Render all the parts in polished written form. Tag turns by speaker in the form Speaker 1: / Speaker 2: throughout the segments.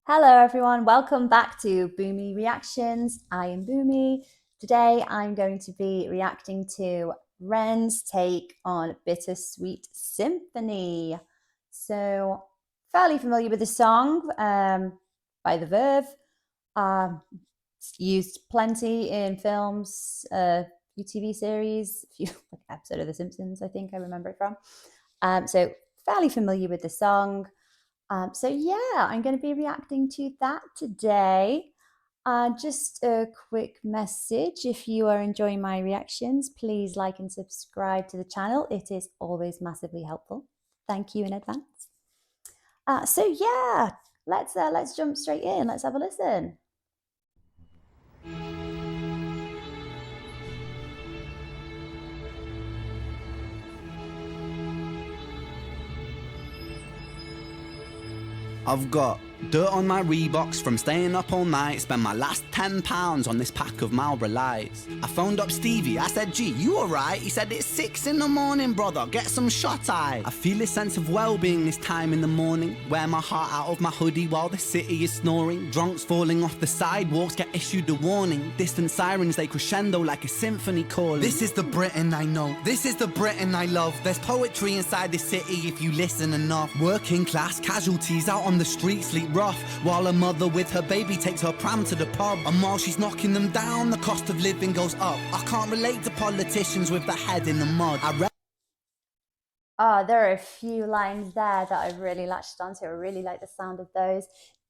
Speaker 1: Hello, everyone. Welcome back to Boomy Reactions. I am Boomy. Today, I'm going to be reacting to Ren's take on Bittersweet Symphony. So, fairly familiar with the song by The Verve. It's used plenty in films, a few TV series, a few like episode of The Simpsons, I think I remember it from. So, fairly familiar with the song. So yeah, I'm going to be reacting to that today. Just a quick message. If you are enjoying my reactions, please like and subscribe to the channel. It is always massively helpful. Thank you in advance. So yeah, let's jump straight in. Let's have a listen.
Speaker 2: I've got dirt on my Reeboks from staying up all night. Spent my last £10 on this pack of Marlboro Lights. I phoned up Stevie, I said, G, you alright? He said, it's 6 in the morning, brother, get some shut-eye. I feel a sense of well-being this time in the morning. Wear my heart out of my hoodie while the city is snoring. Drunks falling off the sidewalks get issued a warning. Distant sirens, they crescendo like a symphony calling. This is the Britain I know, this is the Britain I love. There's poetry inside this city if you listen enough. Working class casualties out on the street sleep rough, while a mother with her baby takes her pram to the pub. And while she's knocking them down, the cost of living goes up. I can't relate to politicians with their head in the mud.
Speaker 1: There are a few lines there that I really latched onto. I really like the sound of those.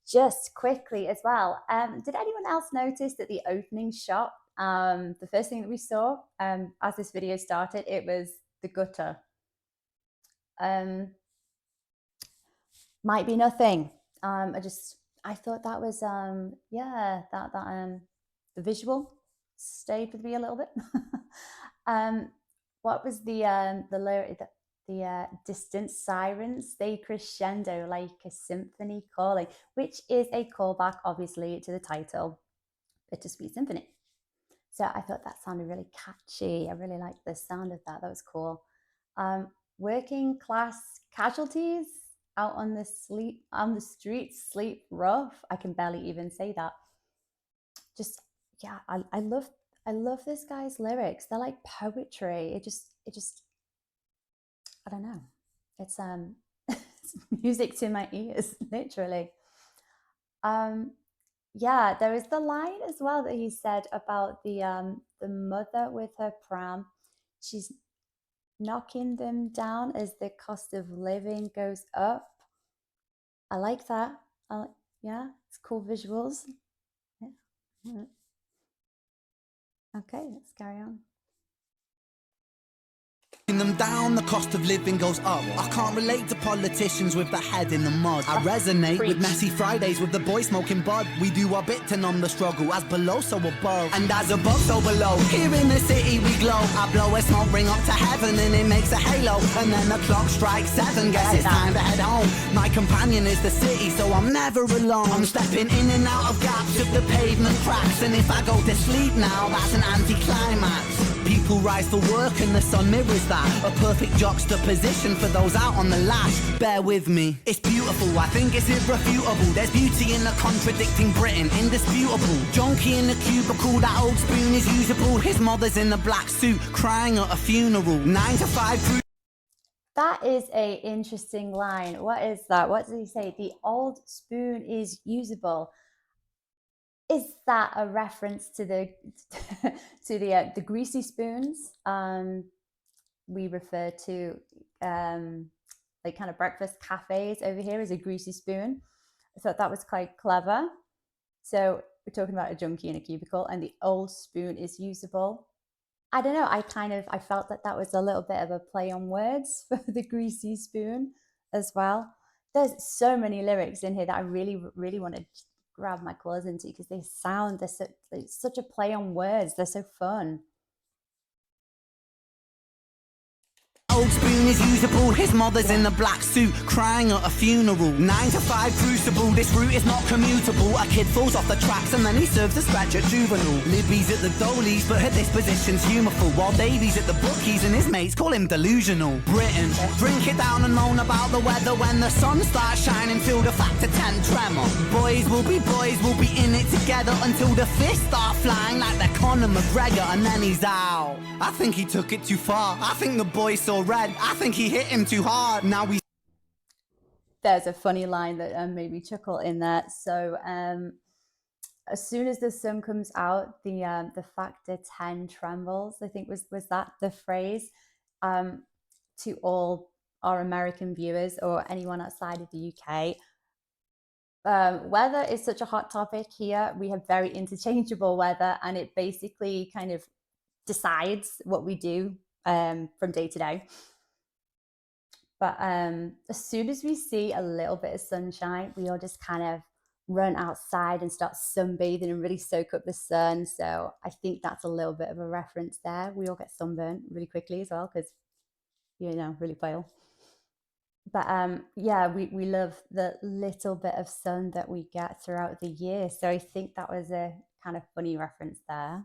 Speaker 1: Just quickly as well, did anyone else notice that the opening shot, the first thing that we saw as this video started, it was the gutter. Might be nothing. I thought that was the visual stayed with me a little bit. What was the distant sirens, they crescendo like a symphony calling, which is a callback obviously to the title Bittersweet Symphony. So I thought that sounded really catchy. I really liked the sound of that. That was cool. Working class casualties out on the streets sleep rough. I can barely even say that. Just yeah, I love this guy's lyrics. They're like poetry. It just I don't know. It's it's music to my ears, literally. Yeah, there is the line as well that he said about the mother with her pram. She's knocking them down as the cost of living goes up. I like that. Yeah, it's cool visuals. Yeah. Okay, let's carry on.
Speaker 2: Them down, the cost of living goes up. I can't relate to politicians with their head in the mud. I resonate with messy Fridays with the boy smoking bud. We do our bit to numb the struggle, as below so above, and as above so below. Here in the city we glow. I blow a smoke ring up to heaven and it makes a halo. And then the clock strikes 7, guess it's time to head home. My companion is the city, so I'm never alone. I'm stepping in and out of gaps of the pavement cracks, and if I go to sleep now, that's an anticlimax. People rise for work and the sun mirrors that. A perfect juxtaposition for those out on the lash. Bear with me, it's beautiful, I think it's irrefutable. There's beauty in the contradicting Britain, indisputable. Junkie in the cubicle, that old spoon is usable. His mother's in the black suit, crying at a funeral. 9 to 5
Speaker 1: That is a interesting line. What is that? What does he say? The old spoon is usable. Is that a reference to the to the greasy spoons we refer to like kind of breakfast cafes over here as a greasy spoon? I thought that was quite clever. So we're talking about a junkie in a cubicle, and the old spoon is usable. I don't know. I felt that that was a little bit of a play on words for the greasy spoon as well. There's so many lyrics in here that I really want to grab my claws into because they're such a play on words. They're so fun.
Speaker 2: old spoon inexcusable. His mother's in a black suit, crying at a funeral. 9 to 5 crucible, this route is not commutable. A kid falls off the tracks and then he serves a scratch at juvenile. Libby's at the Dolies, but her disposition's humorful, while Davy's at the bookies and his mates call him delusional. Britain, drink it down and moan about the weather. When the sun starts shining, feel the factor 10 tremor. Boys, we'll be in it together until the fists start flying like they're Conor McGregor, and then he's out. I think he took it too far. I think the boy saw red. I think he hit him too hard. Now we.
Speaker 1: There's a funny line that made me chuckle in that. So as soon as the sun comes out, the factor 10 trembles, I think was that the phrase. To all our American viewers or anyone outside of the UK, weather is such a hot topic here. We have very interchangeable weather, and it basically kind of decides what we do from day to day. But as soon as we see a little bit of sunshine, we all just kind of run outside and start sunbathing and really soak up the sun. So I think that's a little bit of a reference there. We all get sunburnt really quickly as well because, really pale. But yeah, we love the little bit of sun that we get throughout the year. So I think that was a kind of funny reference there.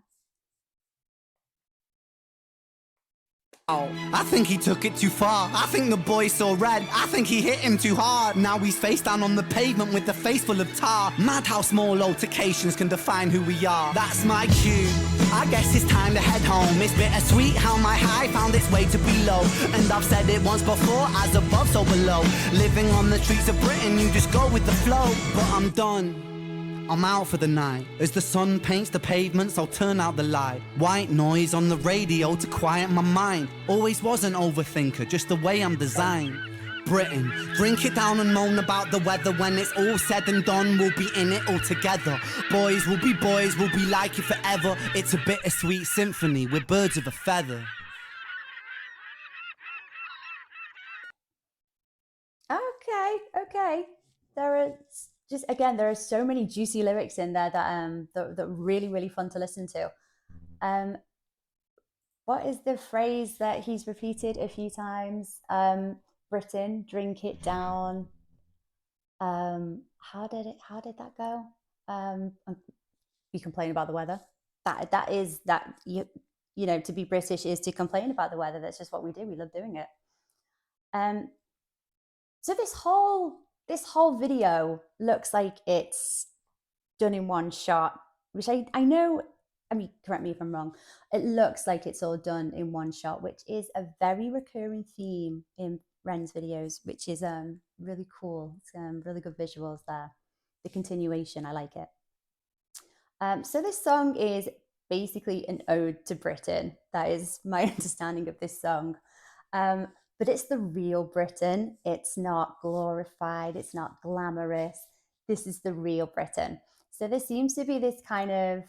Speaker 2: I think he took it too far. I think the boy saw red. I think he hit him too hard. Now he's face down on the pavement with the face full of tar. Mad how small altercations can define who we are. That's my cue. I guess it's time to head home. It's bittersweet how my high found its way to below. And I've said it once before, as above so below. Living on the streets of Britain, you just go with the flow. But I'm done. I'm out for the night. As the sun paints the pavements, I'll turn out the light. White noise on the radio to quiet my mind. Always was an overthinker, just the way I'm designed. Britain, drink it down and moan about the weather. When it's all said and done, we'll be in it all together. Boys, we'll be like you forever. It's a bittersweet symphony, we're birds of a feather.
Speaker 1: Okay. There are so many juicy lyrics in there that are really, really fun to listen to. What is the phrase that he's repeated a few times? Britain, drink it down. How did that go? You complain about the weather. To be British is to complain about the weather. That's just what we do. We love doing it. So this whole video looks like it's done in one shot, which I know, correct me if I'm wrong, it looks like it's all done in one shot, which is a very recurring theme in Ren's videos, which is really cool. It's really good visuals there. The continuation, I like it. So this song is basically an ode to Britain. That is my understanding of this song. But it's the real Britain. It's not glorified. It's not glamorous. This is the real Britain. So there seems to be this kind of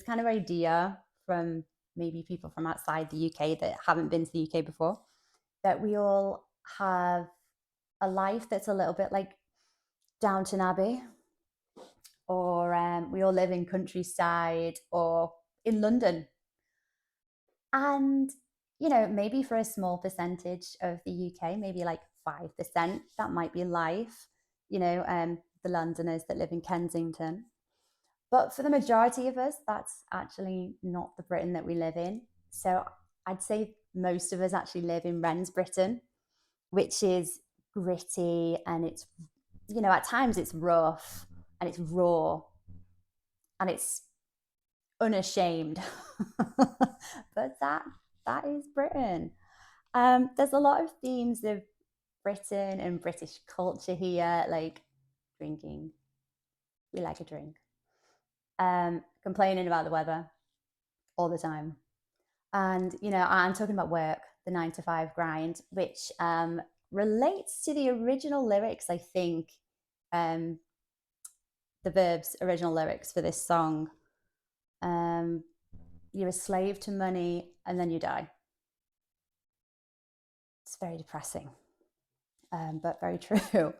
Speaker 1: idea from maybe people from outside the UK that haven't been to the UK before, that we all have a life that's a little bit like Downton Abbey, or we all live in countryside or in London. And maybe for a small percentage of the UK, maybe like 5%, that might be life, the Londoners that live in Kensington. But for the majority of us, that's actually not the Britain that we live in. So I'd say most of us actually live in Ren's Britain, which is gritty, and it's, at times it's rough and it's raw and it's unashamed. But that is Britain. There's a lot of themes of Britain and British culture here, like drinking. We like a drink. Complaining about the weather all the time. And, I'm talking about work, the 9 to 5 grind, which relates to the original lyrics, I think, the Verb's original lyrics for this song. You're a slave to money and then you die. It's very depressing, but very true.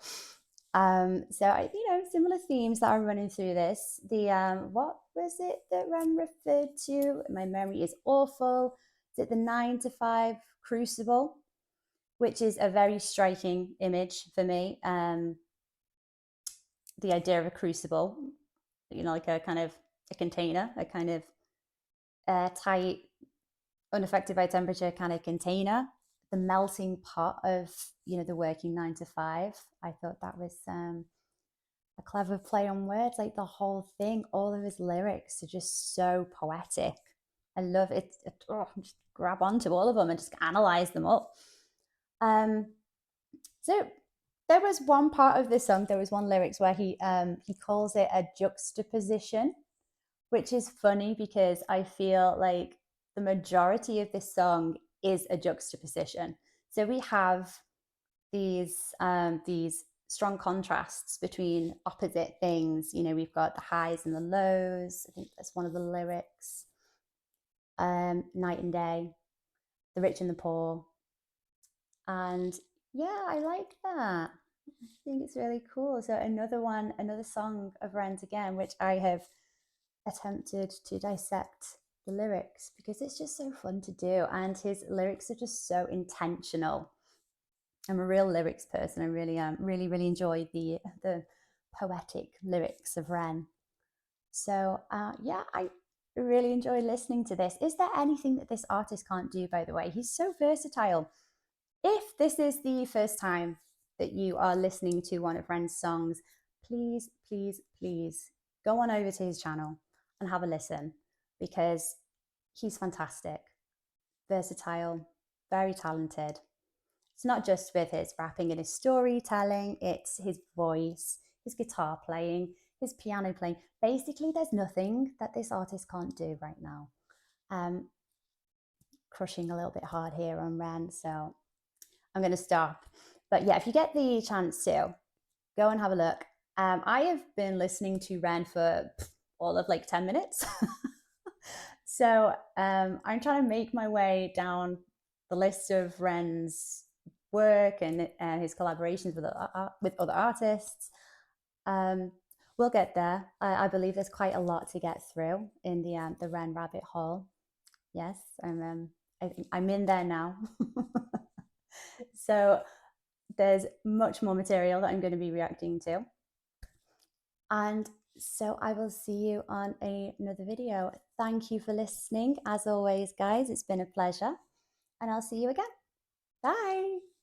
Speaker 1: So, similar themes that are running through this. What was it that Ren referred to? My memory is awful. is it the 9 to 5 crucible, which is a very striking image for me. The idea of a crucible, like a kind of a container, a kind of airtight, unaffected by temperature kind of container, the melting pot of the working 9 to 5. I thought that was a clever play on words. Like the whole thing, all of his lyrics are just so poetic. I love it. Just grab onto all of them and just analyze them up. So there was one part of this song, there was one lyrics where he calls it a juxtaposition, which is funny because I feel like the majority of this song is a juxtaposition. So we have these strong contrasts between opposite things. We've got the highs and the lows. I think that's one of the lyrics. Night and day, the rich and the poor. And yeah, I like that. I think it's really cool. So another song of Rent again, which I have attempted to dissect the lyrics because it's just so fun to do, and his lyrics are just so intentional. I'm a real lyrics person. I really enjoy the poetic lyrics of Ren. So yeah, I really enjoy listening to this. Is there anything that this artist can't do, by the way? He's so versatile. If this is the first time that you are listening to one of Ren's songs, please, please, please go on over to his channel and have a listen because he's fantastic, versatile, very talented. It's not just with his rapping and his storytelling, it's his voice, his guitar playing, his piano playing. Basically, there's nothing that this artist can't do right now. Crushing a little bit hard here on Ren, so I'm going to stop. But yeah, if you get the chance to, go and have a look. I have been listening to Ren for all of like 10 minutes. So I'm trying to make my way down the list of Ren's work and his collaborations with other artists. We'll get there. I believe there's quite a lot to get through in the Ren rabbit hole. Yes, I think I'm in there now. So there's much more material that I'm going to be reacting to. And so I will see you on another video. Thank you for listening. As always, guys, it's been a pleasure. And I'll see you again. Bye.